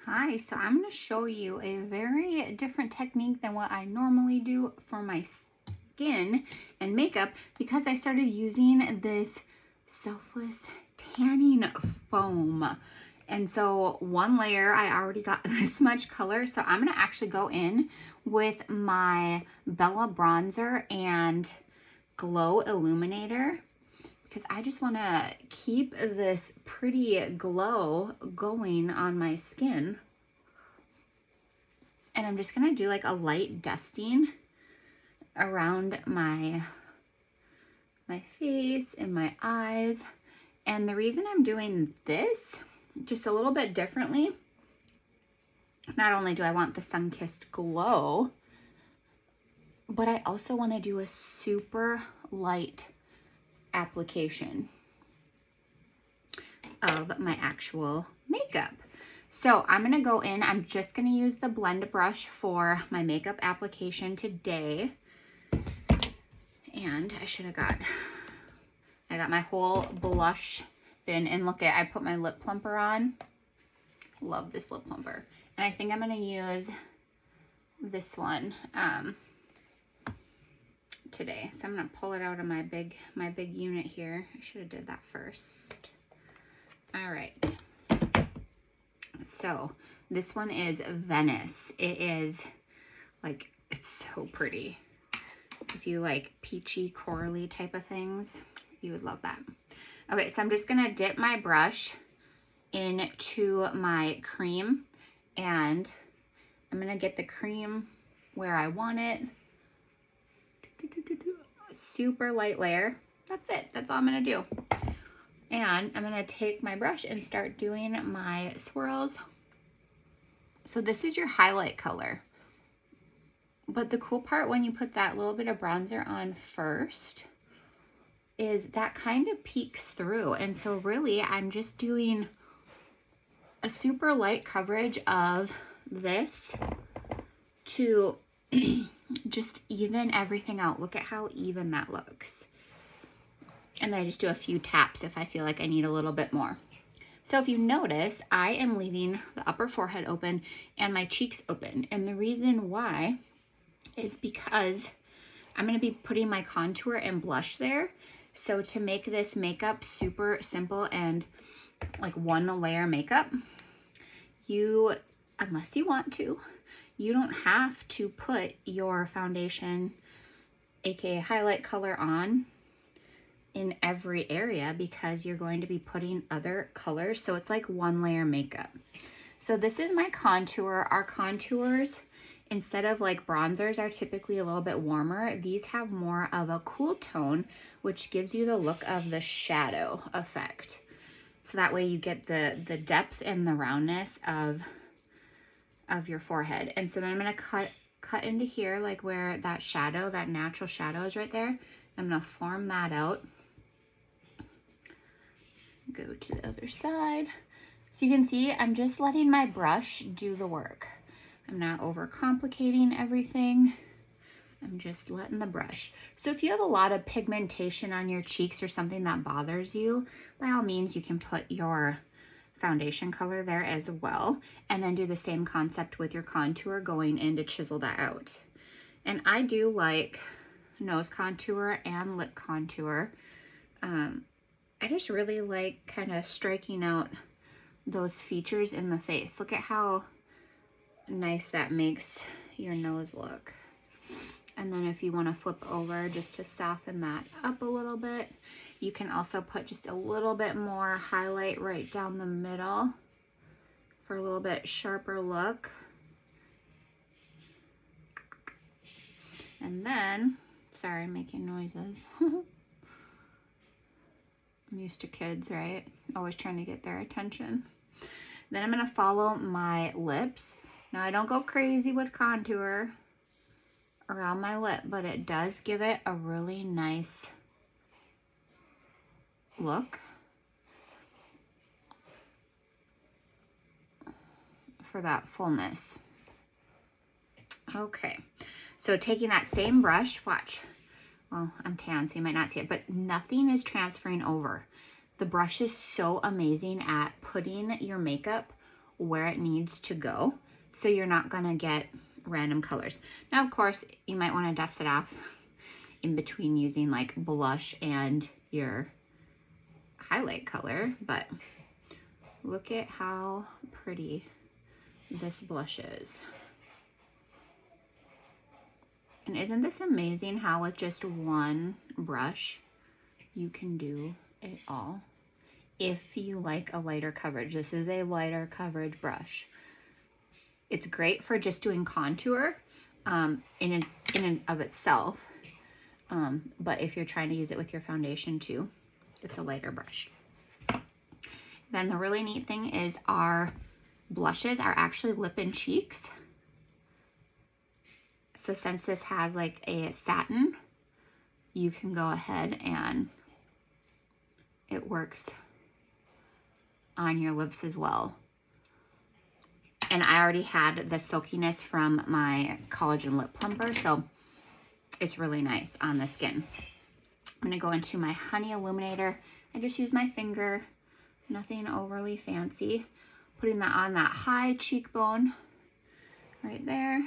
Hi, so I'm going to show you a very different technique than what I normally do for my skin and makeup because I started using this selfless tanning foam. And so one layer, I already got this much color. So I'm going to actually go in with my Bella bronzer and glow illuminator, because I just want to keep this pretty glow going on my skin. And I'm just going to do like a light dusting around my face and my eyes. And the reason I'm doing this just a little bit differently, not only do I want the sun-kissed glow, but I also want to do a super light application of my actual makeup. So I'm going to go in, I'm just going to use the blend brush for my makeup application today. And I got my whole blush bin, and look at, I put my lip plumper on. Love this lip plumper. And I think I'm going to use this one today. So I'm going to pull it out of my big unit here. I should have did that first. All right. So this one is Venice. It is like, it's so pretty. If you like peachy, corally type of things, you would love that. Okay, so I'm just gonna dip my brush into my cream, and I'm gonna get the cream where I want it. Super light layer. That's it. That's all I'm gonna do. And I'm gonna take my brush and start doing my swirls. So this is your highlight color. But the cool part when you put that little bit of bronzer on first is that kind of peeks through. And so really I'm just doing a super light coverage of this to just even everything out. Look at how even that looks. And then I just do a few taps if I feel like I need a little bit more. So if you notice, I am leaving the upper forehead open and my cheeks open. And the reason why is because I'm going to be putting my contour and blush there. So to make this makeup super simple and like one layer makeup, unless you want to, you don't have to put your foundation, aka highlight color, on in every area because you're going to be putting other colors. So it's like one layer makeup. So this is my contour. Our contours, instead of like bronzers, are typically a little bit warmer. These have more of a cool tone, which gives you the look of the shadow effect. So that way you get the depth and the roundness of your forehead. And so then I'm gonna cut into here, like where that shadow, that natural shadow is right there. I'm gonna form that out. Go to the other side. So you can see I'm just letting my brush do the work. I'm not overcomplicating everything. I'm just letting the brush. So if you have a lot of pigmentation on your cheeks or something that bothers you, by all means you can put your foundation color there as well, and then do the same concept with your contour going in to chisel that out. And I do like nose contour and lip contour. I just really like kind of striking out those features in the face. Look at how nice that makes your nose look. And then if you want to flip over just to soften that up a little bit, you can also put just a little bit more highlight right down the middle for a little bit sharper look. And then, sorry, I'm making noises. I'm used to kids, right? Always trying to get their attention. Then I'm going to follow my lips. Now, I don't go crazy with contour around my lip, but it does give it a really nice look for that fullness. Okay, so taking that same brush, watch. Well, I'm tan, so you might not see it, but nothing is transferring over. The brush is so amazing at putting your makeup where it needs to go, so you're not gonna get random colors. Now, of course, you might want to dust it off in between using like blush and your highlight color, but look at how pretty this blush is. And isn't this amazing how with just one brush you can do it all? If you like a lighter coverage, this is a lighter coverage brush. It's great for just doing contour in and of itself, but if you're trying to use it with your foundation too, it's a lighter brush. Then the really neat thing is our blushes are actually lip and cheeks. So since this has like a satin, you can go ahead and it works on your lips as well. And I already had the silkiness from my collagen lip plumper, so it's really nice on the skin. I'm gonna go into my honey illuminator. I just use my finger, nothing overly fancy. Putting that on that high cheekbone right there.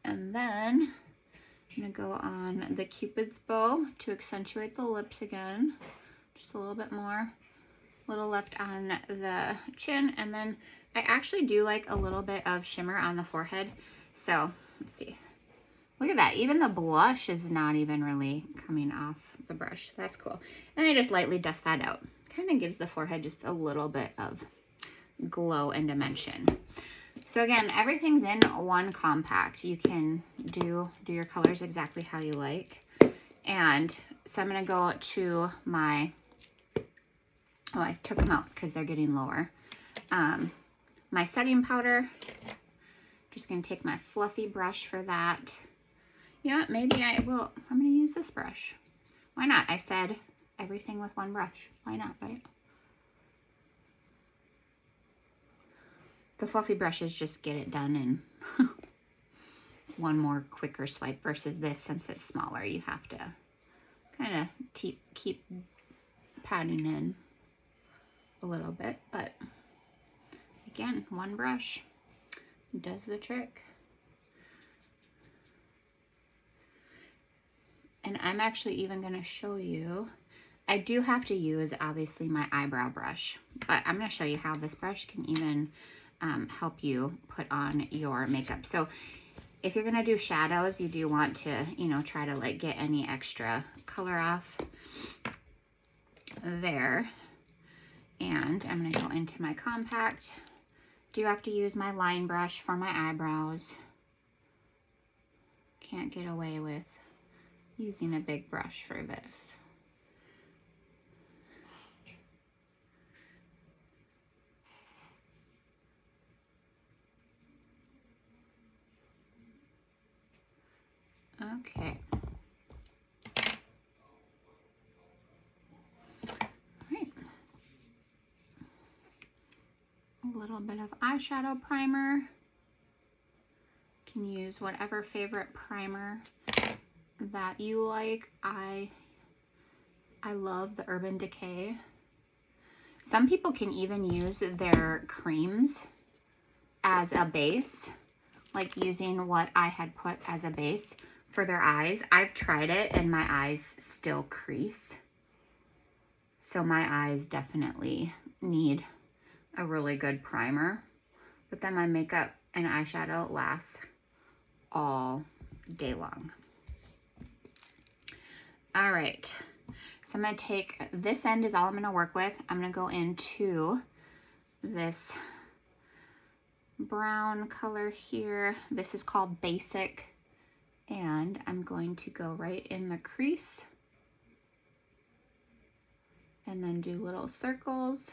And then I'm gonna go on the Cupid's bow to accentuate the lips again, just a little bit more. A little left on the chin, and then I actually do like a little bit of shimmer on the forehead. So let's see. Look at that. Even the blush is not even really coming off the brush. That's cool. And I just lightly dust that out. Kind of gives the forehead just a little bit of glow and dimension. So again, everything's in one compact. You can do your colors exactly how you like. And so I'm going to go to my, oh, I took them out because they're getting lower. My setting powder. Just going to take my fluffy brush for that. You know what? Maybe I'm going to use this brush. Why not? I said everything with one brush. Why not, right? The fluffy brushes just get it done in one more quicker swipe versus this, since it's smaller, you have to kind of keep patting in a little bit, but again, one brush does the trick. And I'm actually even going to show you, I do have to use obviously my eyebrow brush, but I'm going to show you how this brush can even help you put on your makeup. So if you're going to do shadows, you do want to, you know, try to like get any extra color off there. And I'm going to go into my compact. Do have to use my line brush for my eyebrows. Can't get away with using a big brush for this. Okay. Alright. A little bit of eyeshadow primer. You can use whatever favorite primer that you like. I love the Urban Decay. Some people can even use their creams as a base, like using what I had put as a base for their eyes. I've tried it and my eyes still crease. So my eyes definitely need a really good primer. But then my makeup and eyeshadow lasts all day long. All right, so I'm gonna take, this end is all I'm gonna work with. I'm gonna go into this brown color here. This is called Basic, and I'm going to go right in the crease and then do little circles.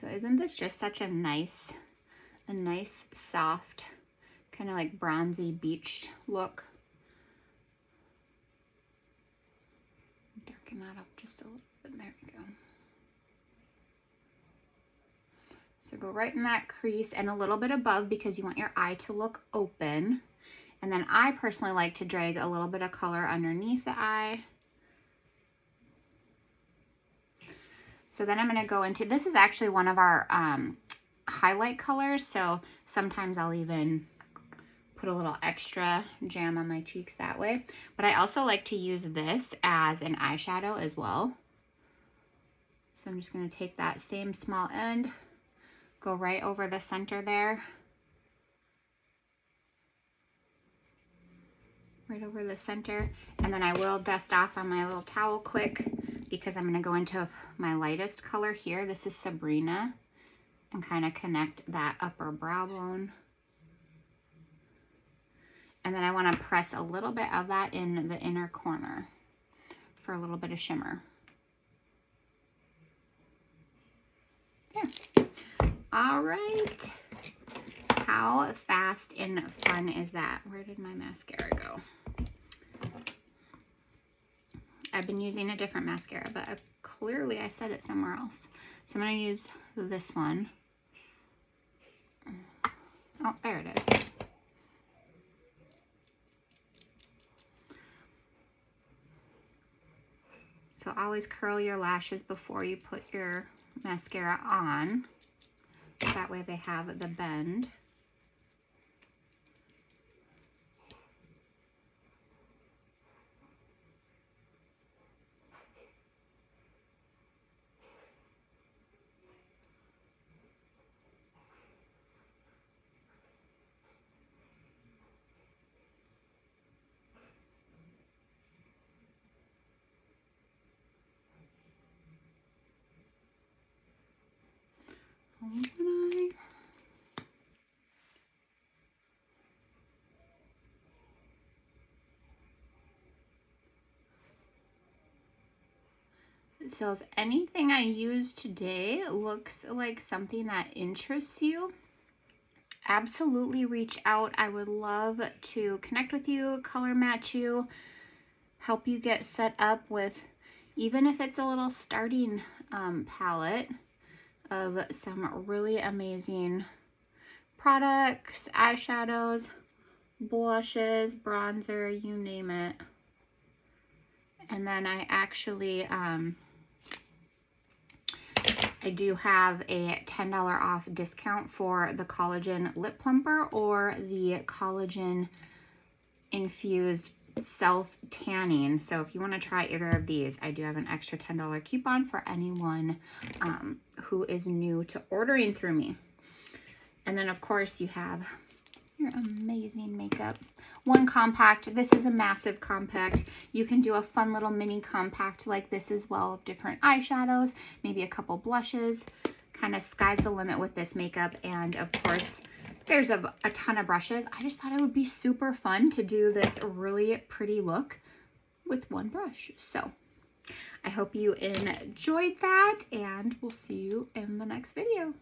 So isn't this just such a nice soft, kind of like bronzy beached look? Darken that up just a little bit. There we go. So go right in that crease and a little bit above because you want your eye to look open. And then I personally like to drag a little bit of color underneath the eye. So then I'm going to go into, this is actually one of our highlight colors. So sometimes I'll even put a little extra jam on my cheeks that way. But I also like to use this as an eyeshadow as well. So I'm just going to take that same small end, go right over the center there. Right over the center, and then I will dust off on my little towel quick because I'm going to go into my lightest color here. This is Sabrina, and kind of connect that upper brow bone. And then I want to press a little bit of that in the inner corner for a little bit of shimmer. There. All right. How fast and fun is that? Where did my mascara go? I've been using a different mascara, but clearly I set it somewhere else. So I'm going to use this one. Oh, there it is. So always curl your lashes before you put your mascara on. That way they have the bend. So if anything I use today looks like something that interests you, absolutely reach out. I would love to connect with you, color match you, help you get set up with, even if it's a little starting palette of some really amazing products, eyeshadows, blushes, bronzer, you name it. And then I actually, I do have a $10 off discount for the collagen lip plumper or the collagen infused self tanning. So if you want to try either of these, I do have an extra $10 coupon for anyone who is new to ordering through me. And then of course you have your amazing makeup. One compact. This is a massive compact. You can do a fun little mini compact like this as well of different eyeshadows, maybe a couple blushes. Kind of sky's the limit with this makeup. And of course, there's a ton of brushes. I just thought it would be super fun to do this really pretty look with one brush. So I hope you enjoyed that, and we'll see you in the next video.